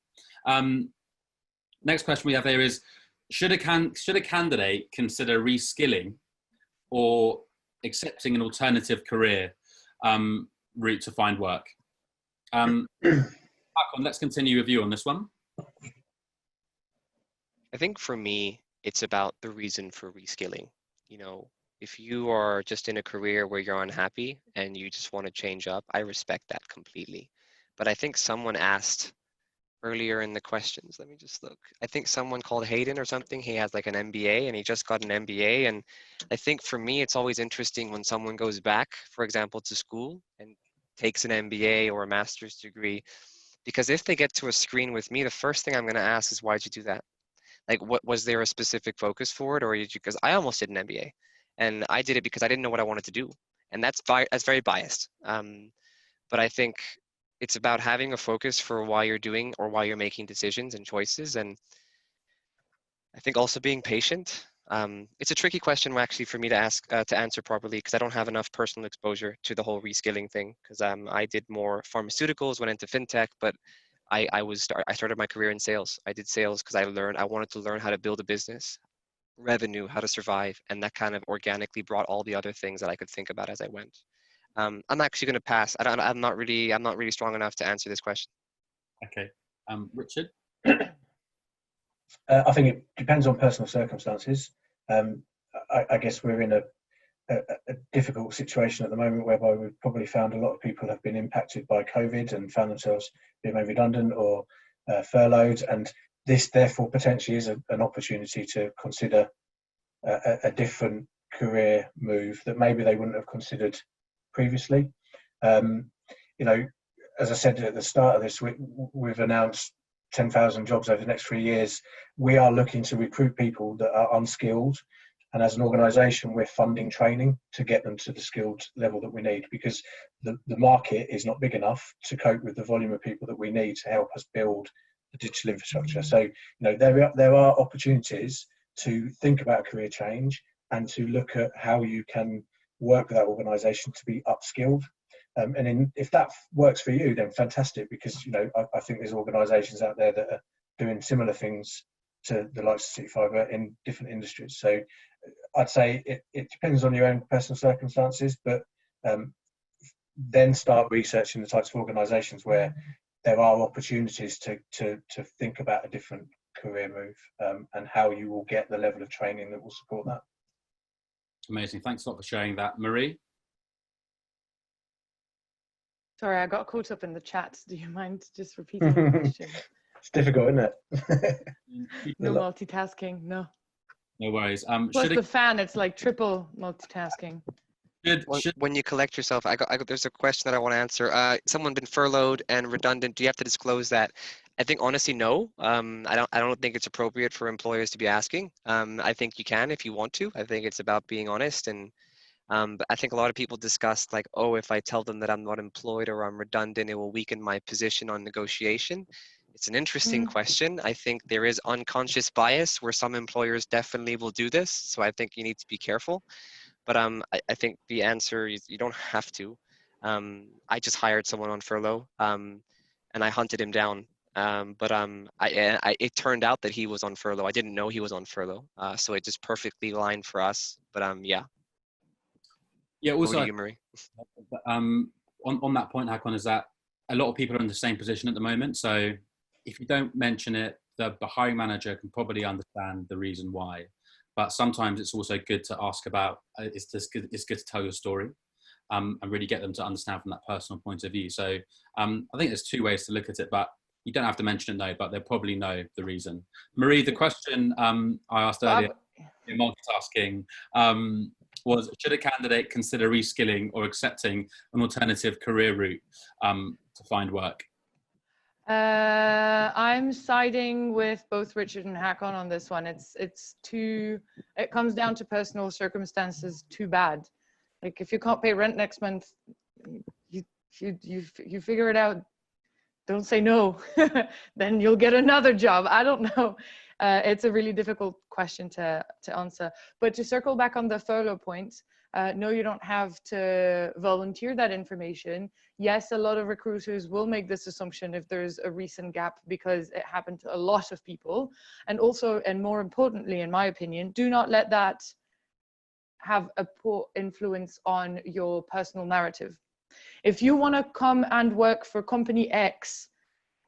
Next question we have here is: should a candidate consider reskilling or accepting an alternative career route to find work? Hakon, let's continue with you on this one. I think for me, it's about the reason for reskilling. You know, if you are just in a career where you're unhappy and you just want to change up, I respect that completely. But I think someone asked earlier in the questions, let me just look. I think someone called Hayden or something, he has like an MBA and he just got an MBA. And I think for me, it's always interesting when someone goes back, for example, to school and takes an MBA or a master's degree, because if they get to a screen with me, the first thing I'm going to ask is, why'd you do that? Like, what was there a specific focus for it, or did you? Because I almost did an MBA, and I did it because I didn't know what I wanted to do, and that's very biased. But I think it's about having a focus for why you're doing or why you're making decisions and choices, and I think also being patient. It's a tricky question actually for me to answer properly because I don't have enough personal exposure to the whole reskilling thing. Because I did more pharmaceuticals, went into fintech, but I started my career in sales. I did sales because I wanted to learn how to build a business, revenue, how to survive, and that kind of organically brought all the other things that I could think about as I went. I'm actually going to pass. I'm not really strong enough to answer this question. Okay, Richard. I think it depends on personal circumstances. I guess we're in a difficult situation at the moment whereby we've probably found a lot of people have been impacted by COVID and found themselves being made redundant or furloughed, and this therefore potentially is an opportunity to consider a different career move that maybe they wouldn't have considered previously. You know, as I said at the start of this, we've announced 10,000 jobs over the next 3 years. We are looking to recruit people that are unskilled, and as an organisation we're funding training to get them to the skilled level that we need, because the market is not big enough to cope with the volume of people that we need to help us build the digital infrastructure. So, there are opportunities to think about career change and to look at how you can work with that organisation to be upskilled. If that works for you, then fantastic, because I think there's organisations out there that are doing similar things to the likes of City Fibre in different industries. So I'd say it depends on your own personal circumstances, but then start researching the types of organisations where there are opportunities to think about a different career move, and how you will get the level of training that will support that. Amazing. Thanks a lot for sharing that. Marie? Sorry, I got caught up in the chat. Do you mind just repeating the question? It's difficult, isn't it? No multitasking, no. No worries. Plus the fan, it's like triple multitasking. When you collect yourself, there's a question that I want to answer. Someone been furloughed and redundant. Do you have to disclose that? I think honestly, no. I don't think it's appropriate for employers to be asking. I think you can if you want to. I think it's about being honest. And but I think a lot of people discuss like, oh, if I tell them that I'm not employed or I'm redundant, it will weaken my position on negotiation. It's an interesting question. I think there is unconscious bias where some employers definitely will do this. So I think you need to be careful. But I think the answer is you don't have to. I just hired someone on furlough, and I hunted him down. It turned out that he was on furlough. I didn't know he was on furlough, so it just perfectly aligned for us. But yeah. Yeah. Also, over to you, Marie. On that point, Hakon, is that a lot of people are in the same position at the moment. So if you don't mention it, the hiring manager can probably understand the reason why. But sometimes it's also good to ask about, it's good to tell your story, and really get them to understand from that personal point of view. So I think there's two ways to look at it, but you don't have to mention it, no, but they'll probably know the reason. Marie, the question I asked earlier, multitasking, was should a candidate consider reskilling or accepting an alternative career route to find work? I'm siding with both Richard and Hakon on this one. It comes down to personal circumstances too bad. Like if you can't pay rent next month, you figure it out. Don't say no, then you'll get another job. I don't know. It's a really difficult question to answer. But to circle back on the furlough point, no, you don't have to volunteer that information. Yes, a lot of recruiters will make this assumption if there's a recent gap because it happened to a lot of people. And also, and more importantly, in my opinion, do not let that have a poor influence on your personal narrative. If you want to come and work for company X,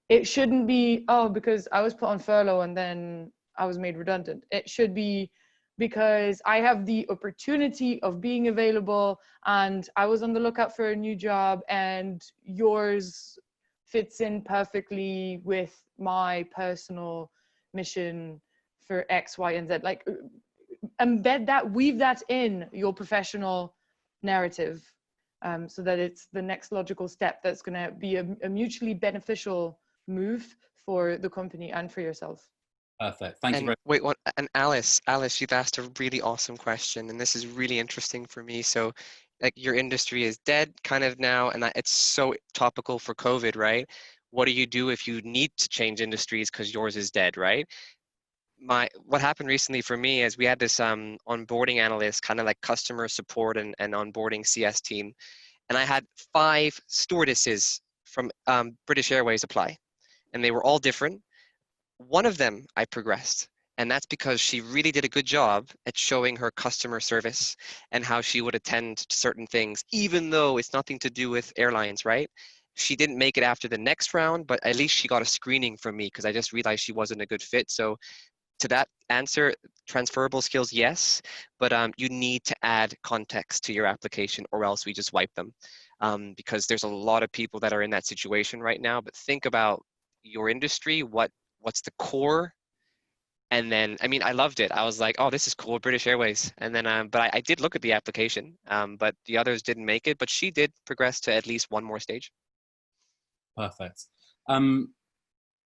it shouldn't be, oh, because I was put on furlough and then I was made redundant. It should be because I have the opportunity of being available and I was on the lookout for a new job and yours fits in perfectly with my personal mission for X, Y, and Z. Like embed that, weave that in your professional narrative, so that it's the next logical step that's going to be a mutually beneficial move for the company and for yourself. Perfect. Thank you very much. Wait, what? And Alice, you've asked a really awesome question, and this is really interesting for me. So, like, your industry is dead kind of now, and it's so topical for COVID, right? What do you do if you need to change industries because yours is dead, right? What happened recently for me is we had this onboarding analyst, kind of like customer support and onboarding CS team, and I had 5 stewardesses from British Airways apply, and they were all different. One of them I progressed, and that's because she really did a good job at showing her customer service and how she would attend to certain things, even though it's nothing to do with airlines, right? She didn't make it after the next round, but at least she got a screening from me because I just realized she wasn't a good fit. So to that answer, transferable skills, yes, but you need to add context to your application or else we just wipe them, because there's a lot of people that are in that situation right now. But think about your industry, what's the core? And then, I mean, I loved it. I was like, oh, this is cool, British Airways. And then, but I did look at the application, but the others didn't make it, but she did progress to at least one more stage. Perfect. Thanks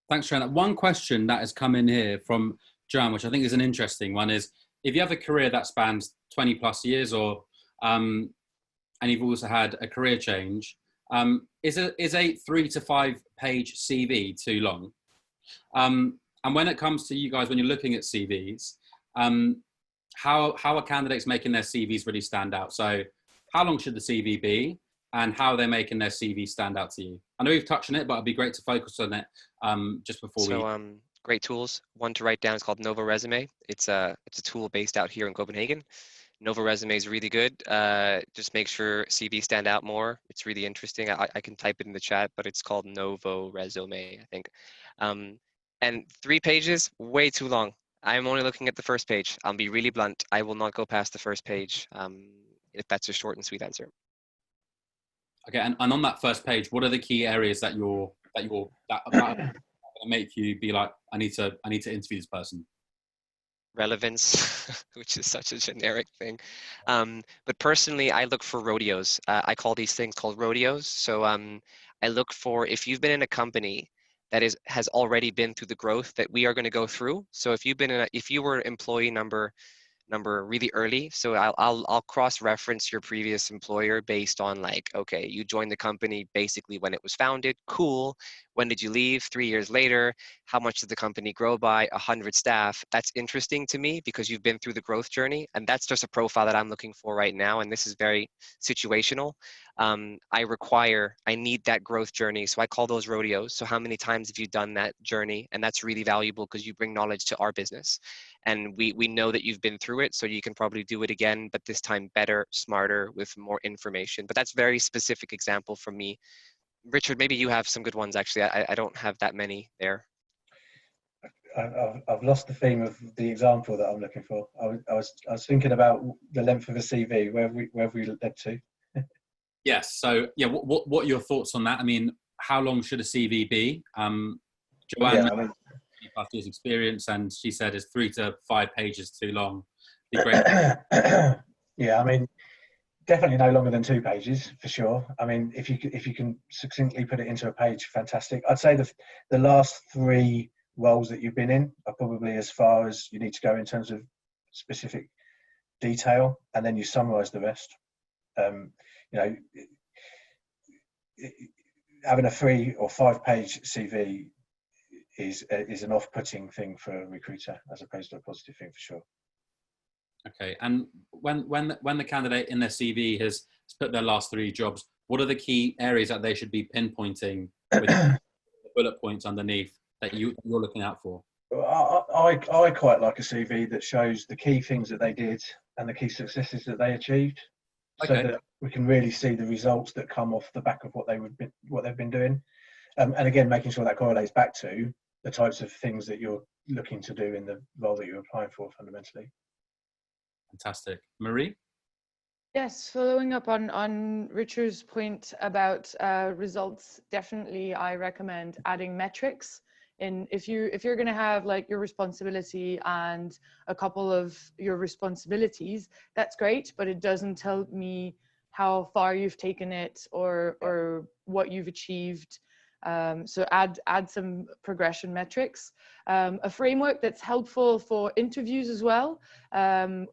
for sharing that. One question that has come in here from Joanne, which I think is an interesting one, is if you have a career that spans 20 plus years, or and you've also had a career change, is a 3 to 5 page CV too long? And when it comes to you guys, when you're looking at CVs, how are candidates making their CVs really stand out? So how long should the CV be, and how are they making their CV stand out to you? I know we've touched on it, but it'd be great to focus on it just before we... Great tools. One to write down is called Nova Resume. It's a tool based out here in Copenhagen. Nova Resume is really good. Just make sure CV stand out more. It's really interesting. I can type it in the chat, but it's called Novo Resume, I think. And 3 pages, way too long. I'm only looking at the first page. I'll be really blunt. I will not go past the first page if that's a short and sweet answer. Okay, and on that first page, what are the key areas that make you be like, I need to interview this person? Relevance, which is such a generic thing. But personally, I look for rodeos. I call these things called rodeos. So I look for, if you've been in a company that has already been through the growth that we are going to go through. So if you were employee number really early, so I'll cross-reference your previous employer based on, like, okay, you joined the company basically when it was founded, cool. When did you leave? 3 years later. How much did the company grow by? 100 staff. That's interesting to me because you've been through the growth journey, and that's just a profile that I'm looking for right now, and this is very situational. I need that growth journey, so I call those rodeos. So how many times have you done that journey? And that's really valuable because you bring knowledge to our business, and we know that you've been through it, so you can probably do it again, but this time better, smarter, with more information. But that's a very specific example from me. Richard, maybe you have some good ones. Actually, I don't have that many there. I've lost the theme of the example that I'm looking for. I was thinking about the length of a CV. Where have we led to? Yes. So yeah, what are your thoughts on that? I mean, how long should a CV be? Joanne, 25 years experience, and she said it's 3 to 5 pages too long. Be great. Yeah, I mean, definitely no longer than 2 pages for sure. I mean, if you can succinctly put it into a page, fantastic. I'd say the last 3 roles that you've been in are probably as far as you need to go in terms of specific detail, and then you summarize the rest. You know, having a 3 or 5 page CV is an off-putting thing for a recruiter as opposed to a positive thing for sure. Okay, and when the candidate in their CV has put their last 3 jobs, what are the key areas that they should be pinpointing with the bullet points underneath that you're looking out for? I quite like a CV that shows the key things that they did and the key successes that they achieved, okay, so that we can really see the results that come off the back of what they've been doing, and again, making sure that correlates back to the types of things that you're looking to do in the role that you're applying for, fundamentally. Fantastic. Marie? Yes, following up on Richard's point about results, definitely I recommend adding metrics. If you're going to have like your responsibility and a couple of your responsibilities, that's great, but it doesn't tell me how far you've taken it or what you've achieved. So add some progression metrics. A framework that's helpful for interviews as well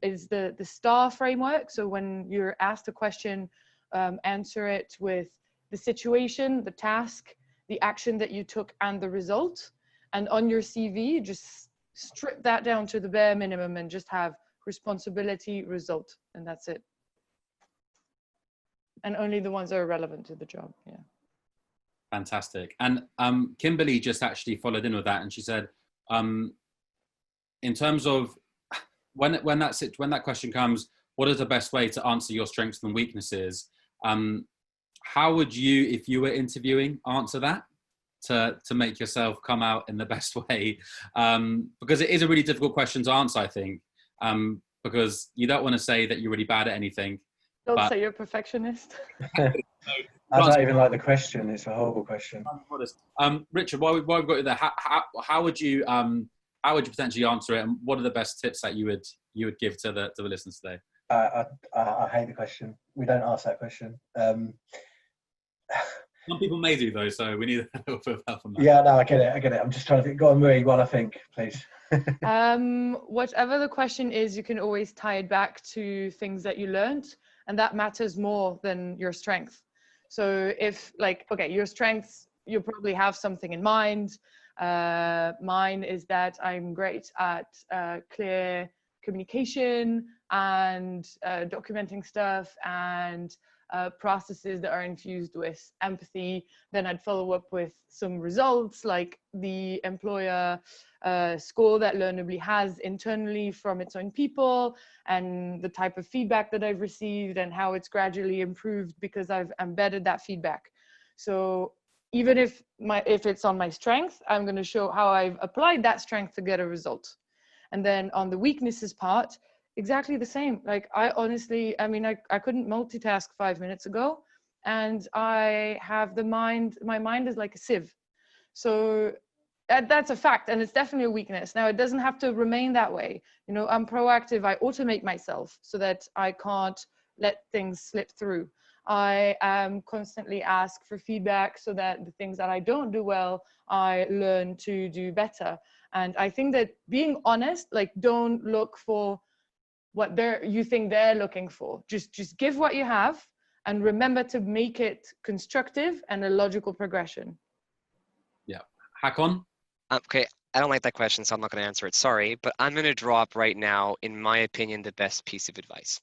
is the STAR framework. So when you're asked a question, answer it with the situation, the task, the action that you took, and the result. And on your CV, just strip that down to the bare minimum and just have responsibility, result, and that's it. And only the ones that are relevant to the job. Yeah. Fantastic. And Kimberly just actually followed in with that, and she said, in terms of when that question comes, what is the best way to answer your strengths and weaknesses? How would you, if you were interviewing, answer that to make yourself come out in the best way? Because it is a really difficult question to answer, I think, because you don't want to say that you're really bad at anything. Don't say you're a perfectionist. I don't even like the question. It's a horrible question. Richard, while we've got you there, how would you potentially answer it, and what are the best tips that you would give to the listeners today? I hate the question. We don't ask that question. Some people may do though, so we need a little bit of help on that. Yeah, no, I get it. I'm just trying to think. Go on, Marie, while I think, please. Whatever the question is, you can always tie it back to things that you learned, and that matters more than your strength. So if, like, okay, your strengths, you probably have something in mind, Mine is that I'm great at clear communication and documenting stuff and processes that are infused with empathy. Then I'd follow up with some results, like the employer score that Learnably has internally from its own people, and the type of feedback that I've received and how it's gradually improved because I've embedded that feedback. So even if it's on my strength, I'm going to show how I've applied that strength to get a result. And then on the weaknesses part, exactly the same. Like I honestly, I mean, I couldn't multitask 5 minutes ago, and I have my mind is like a sieve. So that's a fact, and it's definitely a weakness. Now, it doesn't have to remain that way. You know, I'm proactive. I automate myself so that I can't let things slip through. I constantly ask for feedback so that the things that I don't do well, I learn to do better. And I think that being honest, like, don't look for what you think they're looking for. Just give what you have, and remember to make it constructive and a logical progression. Yeah. Hakon? Okay, I don't like that question, so I'm not going to answer it. Sorry, but I'm going to drop right now, in my opinion, the best piece of advice.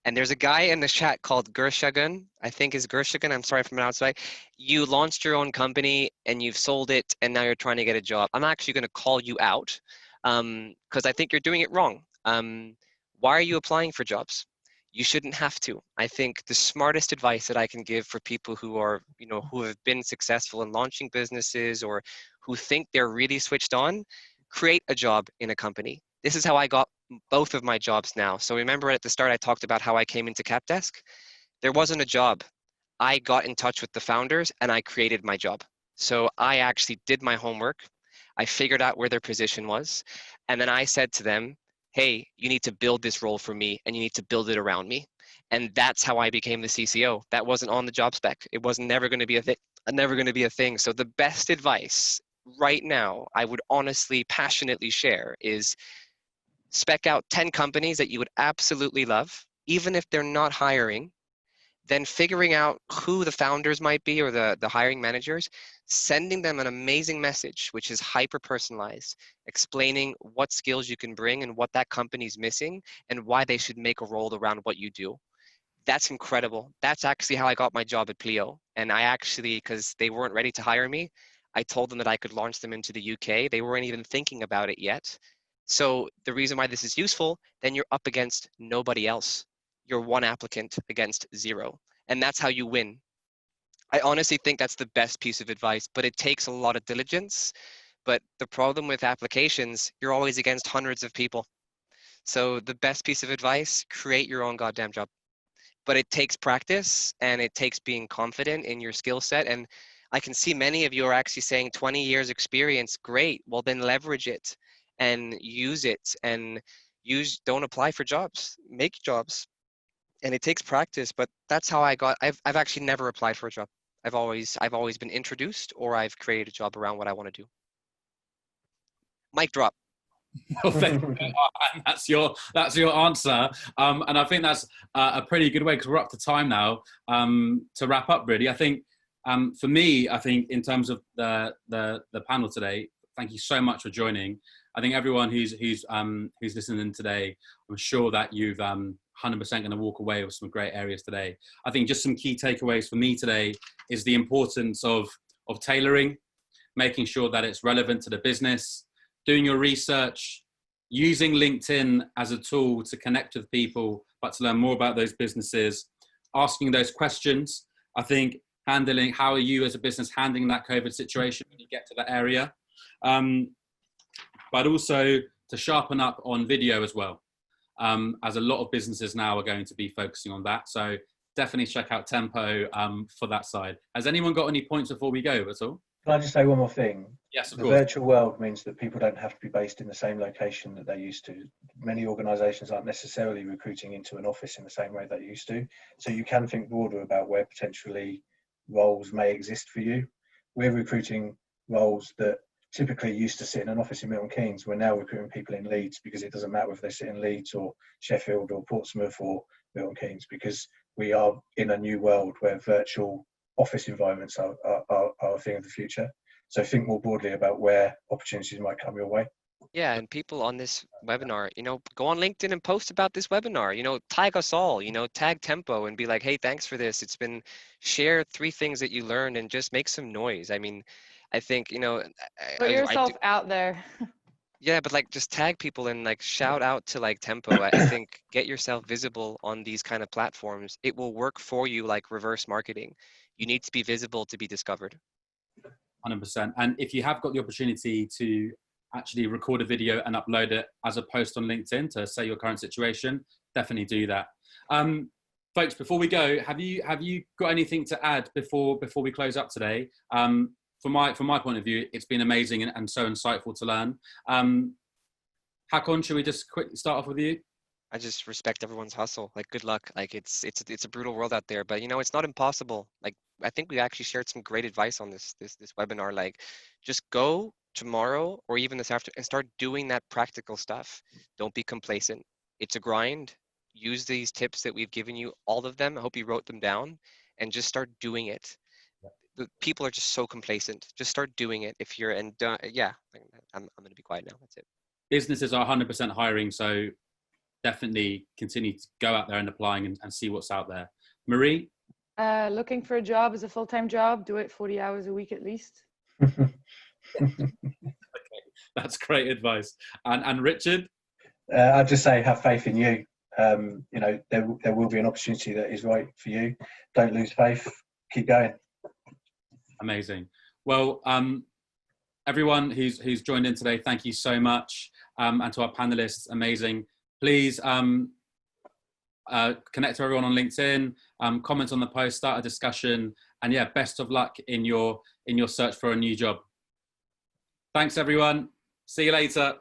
And there's a guy in the chat called Gershagun, I think is Gershagun, I'm sorry if I'm pronouncing it. You launched your own company and you've sold it and now you're trying to get a job. I'm actually going to call you out because I think you're doing it wrong. Why are you applying for jobs? You shouldn't have to. I think the smartest advice that I can give for people who are, you know, who have been successful in launching businesses or who think they're really switched on, create a job in a company. This is how I got both of my jobs now. So remember at the start, I talked about how I came into CapDesk. There wasn't a job. I got in touch with the founders and I created my job. So I actually did my homework. I figured out where their position was. And then I said to them, hey, you need to build this role for me and you need to build it around me. And that's how I became the CCO. That wasn't on the job spec. It was never going to be a thing. So the best advice right now, I would honestly, passionately share is spec out 10 companies that you would absolutely love, even if they're not hiring, then figuring out who the founders might be or the hiring managers, sending them an amazing message, which is hyper-personalized, explaining what skills you can bring and what that company's missing and why they should make a role around what you do. That's incredible. That's actually how I got my job at Pleo. And I actually, because they weren't ready to hire me, I told them that I could launch them into the UK. They weren't even thinking about it yet. So the reason why this is useful, then you're up against nobody else. You're one applicant against zero. And that's how you win. I honestly think that's the best piece of advice, but it takes a lot of diligence. But the problem with applications, you're always against hundreds of people. So the best piece of advice, create your own goddamn job. But it takes practice and it takes being confident in your skill set. And I can see many of you are actually saying 20 years experience, great. Well, then leverage it and use it and don't apply for jobs, make jobs. And it takes practice, but that's how I've actually never applied for a job. I've always been introduced or I've created a job around what I want to do. Mic drop. Well, thank you. That's your answer, and I think that's a pretty good way because we're up to time now to wrap up. Really, I think for me, I think in terms of the panel today, thank you so much for joining. I think everyone who's listening today, I'm sure that you've 100% going to walk away with some great areas today. I think just some key takeaways for me today is the importance of tailoring, making sure that it's relevant to the business, doing your research, using LinkedIn as a tool to connect with people, but to learn more about those businesses, asking those questions. I think handling, how are you as a business handling that COVID situation when you get to that area? But also to sharpen up on video as well, as a lot of businesses now are going to be focusing on that. So definitely check out Tempo for that side. Has anyone got any points before we go at all? Can I just say one more thing? Yes, of the course. virtual world means that people don't have to be based in the same location that they used to. Many organisations aren't necessarily recruiting into an office in the same way they used to. So you can think broader about where potentially roles may exist for you. We're recruiting roles that typically used to sit in an office in Milton Keynes. We're now recruiting people in Leeds because it doesn't matter if they sit in Leeds or Sheffield or Portsmouth or Milton Keynes, because we are in a new world where virtual office environments are a thing of the future. So think more broadly about where opportunities might come your way. Yeah, and people on this webinar, go on LinkedIn and post about this webinar, tag us all, tag Tempo and be like, hey, thanks for this. Share 3 things that you learned and just make some noise. I mean, I think, Put yourself out there. Yeah, but like just tag people and like shout out to like Tempo. I think get yourself visible on these kind of platforms. It will work for you like reverse marketing. You need to be visible to be discovered. 100%. And if you have got the opportunity to actually record a video and upload it as a post on LinkedIn to say your current situation, definitely do that. Folks, before we go, have you got anything to add before we close up today? From my point of view, it's been amazing and so insightful to learn. Hakon, should we just quickly start off with you? I just respect everyone's hustle. Like, good luck. Like, it's a brutal world out there, but it's not impossible. Like, I think we actually shared some great advice on this webinar. Like, just go tomorrow or even this afternoon and start doing that practical stuff. Don't be complacent. It's a grind. Use these tips that we've given you, all of them. I hope you wrote them down, and just start doing it. The people are just so complacent. Just start doing it. If you're yeah, I'm going to be quiet now. That's it. Businesses are 100% hiring, so definitely continue to go out there and applying and see what's out there. Marie? Looking for a job as a full-time job. Do it 40 hours a week at least. Okay, that's great advice. And Richard? I'd just say have faith in you. There will be an opportunity that is right for you. Don't lose faith. Keep going. Amazing. Well, everyone who's joined in today, thank you so much. And to our panelists, amazing. Please connect to everyone on LinkedIn, comment on the post, start a discussion, and yeah, best of luck in your search for a new job. Thanks, everyone. See you later.